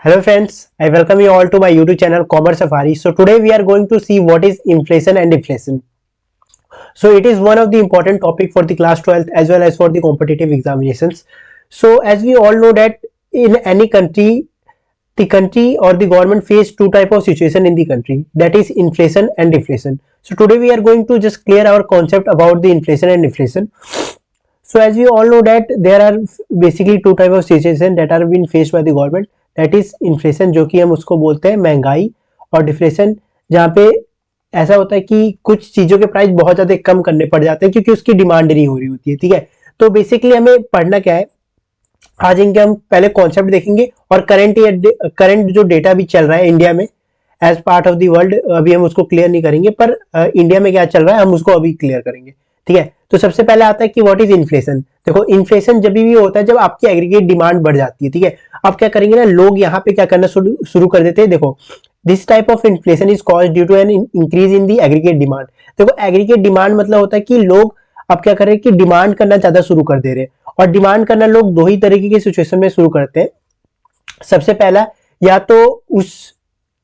Hello friends, I welcome you all to my YouTube channel Commerce Safari. So today we are going to see what is inflation and deflation. So it is one of the important topic for the class 12th as well as for the competitive examinations. So as we all know that in any country, the country or the government face two type of situation in the country, that is inflation and deflation. So today we are going to just clear our concept about the inflation and deflation. So as we all know that there are basically two type of situation that are being faced by the government, that is inflation जो कि हम उसको बोलते हैं महंगाई, और deflation जहाँ पे ऐसा होता है कि कुछ चीजों के प्राइस बहुत ज्यादा कम करने पड़ जाते हैं क्योंकि उसकी डिमांड नहीं हो रही होती है। ठीक है, तो बेसिकली हमें पढ़ना क्या है, आज इनके हम पहले कॉन्सेप्ट देखेंगे और करंट जो डेटा भी चल रहा है इंडिया में as part of the world, अभी हम उसको क्लियर नहीं करेंगे, पर इंडिया में क्या चल रहा है हम उसको अभी क्लियर करेंगे। ठीक है, तो सबसे पहले आता है कि व्हाट इज इन्फ्लेशन। देखो इन्फ्लेशन जब भी होता है जब आपकी एग्रीगेट डिमांड बढ़ जाती है। ठीक है, अब क्या करेंगे ना, लोग यहाँ पे क्या करना शुरू कर देते हैं। देखो this type of inflation is caused due to an increase in the aggregate demand. देखो एग्रीगेट डिमांड मतलब होता है कि लोग अब क्या कर रहे हैं कि डिमांड करना ज्यादा शुरू कर दे रहे हैं, और डिमांड करना लोग दो ही तरीके की सिचुएशन में शुरू करते हैं। सबसे पहला, या तो उस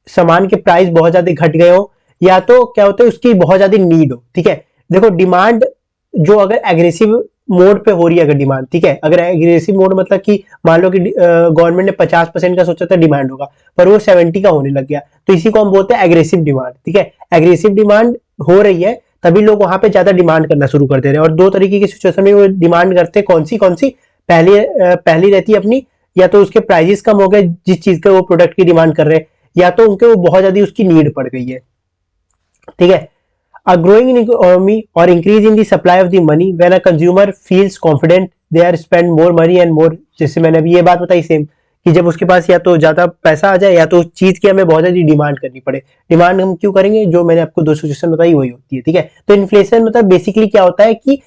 सामान के प्राइस बहुत ज्यादा घट गए हो, या तो क्या होता है उसकी बहुत ज्यादा नीड हो। ठीक है, देखो डिमांड जो अगर एग्रेसिव मोड पे हो रही है अगर डिमांड, ठीक है, अगर एग्रेसिव मोड मतलब कि मान लो कि गवर्नमेंट ने 50% का सोचा था डिमांड होगा पर वो 70 का होने लग गया, तो इसी को हम बोलते हैं एग्रेसिव डिमांड। ठीक है, एग्रेसिव डिमांड हो रही है तभी लोग वहां पे ज्यादा डिमांड करना शुरू कर दे रहे हैं, और दो तरीके की सिचुएशन में वो डिमांड करते हैं। कौन सी पहली रहती है अपनी, या तो उसके प्राइजेस कम हो गए जिस चीज का वो प्रोडक्ट की डिमांड कर रहे हैं, या तो उनके वो बहुत ज्यादा उसकी नीड पड़ गई है। ठीक है, a growing economy or increase in the supply of the money when a consumer feels confident they are spend more money and more। जैसे मैंने अभी ये बात बताई सेम कि जब उसके पास या तो ज्यादा पैसा आ जाए या तो उस चीज की हमें बहुत ज्यादा डिमांड करनी पड़े। डिमांड हम क्यों करेंगे, जो मैंने आपको दो सिचुएशन बताई वही होती है। ठीक है, तो इन्फ्लेशन मतलब बेसिकली क्या होता है कि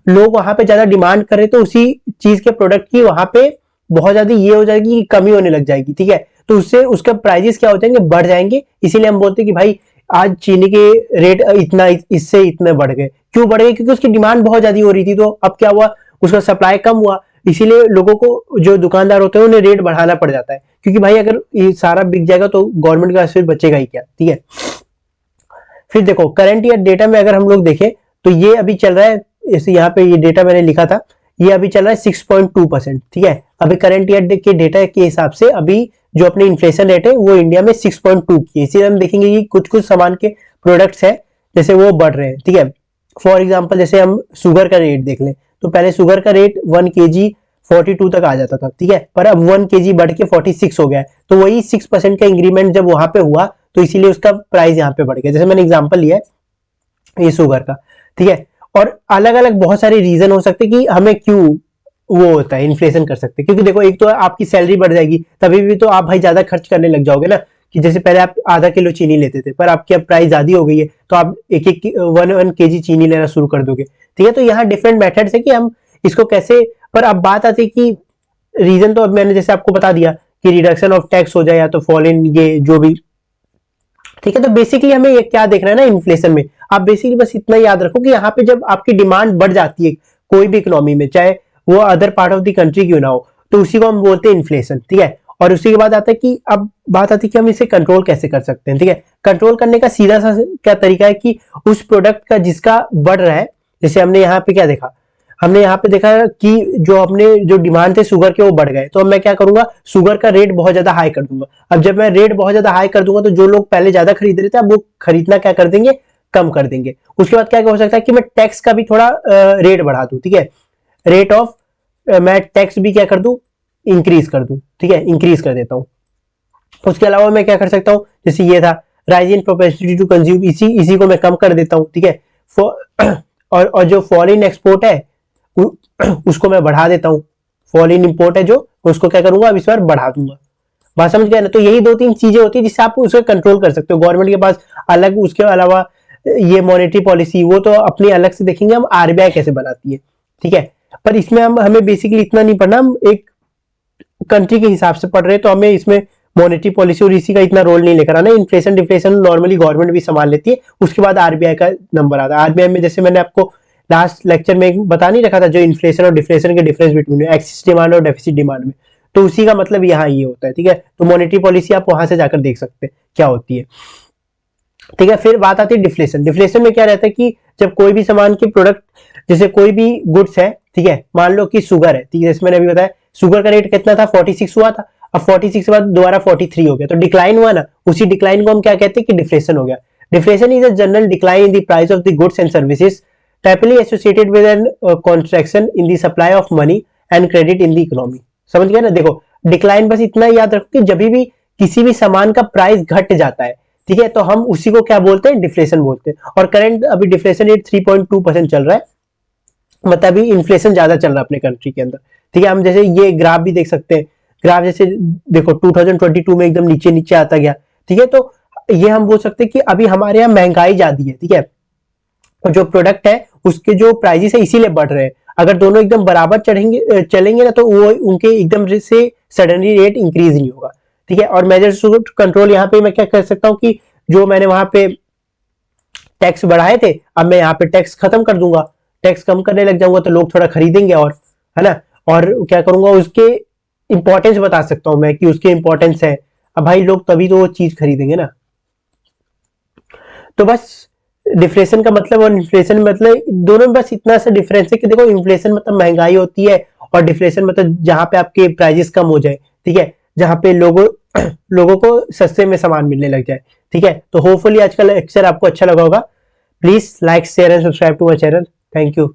लोग वहां पे ज्यादा डिमांड करे तो उसी चीज के प्रोडक्ट की वहां पे बहुत ज्यादा ये हो जाएगी कि कमी होने लग जाएगी। ठीक है, तो उससे उसका प्राइजेस क्या हो जाएंगे, बढ़ जाएंगे। इसीलिए हम बोलते हैं कि भाई आज चीनी के रेट इतना इससे इतने बढ़ गए। क्यों बढ़ गए, क्योंकि उसकी डिमांड बहुत ज्यादा हो रही थी, तो अब क्या हुआ, उसका सप्लाई कम हुआ, इसीलिए लोगों को जो दुकानदार होते हैं उन्हें रेट बढ़ाना पड़ जाता है, क्योंकि भाई अगर ये सारा बिक जाएगा तो गवर्नमेंट का फिर बचेगा ही क्या। ठीक है, फिर देखो करंट ईयर डेटा में अगर हम लोग देखें तो ये अभी चल रहा है, इसे यहाँ पे ये डेटा मैंने लिखा था, ये अभी चल रहा है 6.2%। ठीक है, अभी करंट ईयर के डेटा के हिसाब से अभी जो अपने इन्फ्लेशन रेट है वो इंडिया में 6.2 की है। इसीलिए हम देखेंगे कि कुछ सामान के प्रोडक्ट्स है जैसे वो बढ़ रहे हैं। ठीक है, फॉर एग्जाम्पल जैसे हम शुगर का रेट देख लें तो पहले शुगर का रेट 1 kg 42 तक आ जाता था। ठीक है, पर अब 1 kg बढ़ के 46 हो गया है, तो वही 6% का इंक्रीमेंट जब वहां पे हुआ तो इसीलिए उसका प्राइस यहाँ पे बढ़ गया। जैसे मैंने एग्जाम्पल लिया है ये शुगर का। ठीक है, और अलग अलग बहुत सारे रीजन हो सकते कि हमें क्यों वो होता है इन्फ्लेशन कर सकते हैं, क्योंकि देखो एक तो आपकी सैलरी बढ़ जाएगी तभी भी तो आप भाई ज्यादा खर्च करने लग जाओगे ना, कि जैसे पहले आप आधा किलो चीनी लेते थे पर आपकी अब प्राइस ज्यादा हो गई है तो आप एक 1 kg चीनी लेना शुरू कर दोगे। ठीक है, तो यहाँ डिफरेंट मेथड्स है कि हम इसको कैसे, पर अब बात आती है कि रीजन तो अब मैंने जैसे आपको बता दिया कि रिडक्शन ऑफ टैक्स हो जाए या तो फॉल इन ये जो भी। ठीक है, तो बेसिकली हमें ये क्या देखना है ना इन्फ्लेशन में, आप बेसिकली बस इतना याद रखो कि यहाँ पे जब आपकी डिमांड बढ़ जाती है कोई भी इकोनॉमी में, चाहे वो other part of the country क्यों ना हो, तो उसी को हम बोलते हैं इन्फ्लेशन। ठीक है, और उसी के बाद आता है कि अब बात आती है कि हम इसे कंट्रोल कैसे कर सकते हैं। ठीक है, कंट्रोल करने का सीधा सा क्या तरीका है कि उस प्रोडक्ट का जिसका बढ़ रहा है, जैसे हमने यहाँ पे क्या देखा, हमने यहाँ पे देखा कि जो अपने जो डिमांड थे शुगर के वो बढ़ गए, तो अब मैं क्या करूंगा, शुगर का रेट बहुत ज्यादा हाई कर दूंगा। अब जब मैं रेट बहुत ज्यादा हाई कर दूंगा तो जो लोग पहले ज्यादा खरीद रहे थे अब वो खरीदना क्या कर देंगे, कम कर देंगे। उसके बाद क्या हो सकता है कि मैं टैक्स का भी थोड़ा रेट बढ़ा दूं। ठीक है, रेट ऑफ मैं टैक्स भी क्या कर दूं, इंक्रीज कर दूं। ठीक है, इंक्रीज कर देता हूं। उसके अलावा मैं क्या कर सकता हूं, जैसे ये था rise in propensity to consume, इसी को मैं कम कर देता हूं। ठीक है, और जो फॉरेन एक्सपोर्ट है उसको मैं बढ़ा देता हूँ। फॉरेन इंपोर्ट है जो, उसको क्या करूंगा अब इस बार बढ़ा दूंगा। बात समझ गया ना, तो यही दो तीन चीजें होती है जिससे आप उसे कंट्रोल कर सकते हो। गवर्नमेंट के पास अलग, उसके अलावा ये मॉनेटरी पॉलिसी वो तो अपनी अलग से देखेंगे हम आरबीआई कैसे बनाती है। ठीक है, पर इसमें हमें बेसिकली इतना नहीं पढ़ना, हम एक कंट्री के हिसाब से पढ़ रहे हैं तो हमें इसमें मॉनेटरी पॉलिसी और इसी का इतना रोल नहीं लेकर आना। इन्फ्लेशन डिफ्लेशन नॉर्मली गवर्नमेंट भी संभाल लेती है, उसके बाद आरबीआई का नंबर आता है। आरबीआई में जैसे मैंने आपको लास्ट लेक्चर में बता नहीं रखा था जो इन्फ्लेशन और डिफ्लेशन के डिफरेंस बिटवीन एक्सिस डिमांड और डेफिसिट डिमांड में, तो उसी का मतलब यहाँ ये होता है, ठीक है। तो मॉनेटरी पॉलिसी आप वहां से जाकर देख सकते हैं क्या होती है, ठीक है। फिर बात आती है डिफ्लेशन। डिफ्लेशन में क्या रहता है कि जब कोई भी सामान की प्रोडक्ट, जैसे कोई भी गुड्स है, ठीक है, मान लो कि शुगर है, ठीक है, जैसे मैंने अभी बताया शुगर का रेट कितना था 46 हुआ था, अब 46 के बाद दोबारा 43 हो गया, तो डिक्लाइन हुआ ना, उसी डिक्लाइन को हम क्या कहते हैं कि डिफ्लेशन हो गया। Deflation is a general decline in the price of the goods and services typically associated with an contraction in the supply of money and credit in the economy. समझ गया ना। देखो डिक्लाइन बस इतना याद रखो कि जब भी किसी भी सामान का प्राइस घट जाता है, ठीक है, तो हम उसी को क्या बोलते हैं, डिफ्लेशन बोलते हैं। और करंट अभी डिफ्लेशन रेट 3.2% चल रहा है, मतलब अभी इन्फ्लेशन ज्यादा चल रहा है अपने कंट्री के अंदर, ठीक है। हम जैसे ये ग्राफ भी देख सकते हैं, ग्राफ जैसे देखो 2022 में एकदम नीचे नीचे आता गया, ठीक है। तो ये हम बोल सकते हैं कि अभी हमारे यहाँ महंगाई ज्यादा है, ठीक है, और जो प्रोडक्ट है उसके जो प्राइजेस है इसीलिए बढ़ रहे हैं। अगर दोनों एकदम बराबर चढ़ेंगे चलेंगे ना, तो वो उनके एकदम से सडनली रेट इंक्रीज नहीं होगा, ठीक है। और मेजर्स टू कंट्रोल, यहाँ पे मैं क्या कर सकता हूँ कि जो मैंने वहां पे टैक्स बढ़ाए थे, अब मैं यहाँ पे टैक्स खत्म कर दूंगा, टैक्स कम करने लग जाऊंगा तो लोग थोड़ा खरीदेंगे, और है ना। और क्या करूंगा, उसके इंपॉर्टेंस बता सकता हूं मैं कि उसके इंपॉर्टेंस है, अब भाई लोग तभी तो वो चीज खरीदेंगे ना। तो बस डिफ्लेशन का मतलब और इन्फ्लेशन मतलब दोनों में बस इतना सा डिफरेंस है कि देखो इन्फ्लेशन मतलब महंगाई होती है, और डिफ्लेशन मतलब जहां पे आपके प्राइजेस कम हो जाए, ठीक है, जहां पे लोगों लोगों को सस्ते में सामान मिलने लग जाए, ठीक है। तो होपफुली आज का लेक्चर आपको अच्छा लगा होगा। Please like share and subscribe to my channel. Thank you.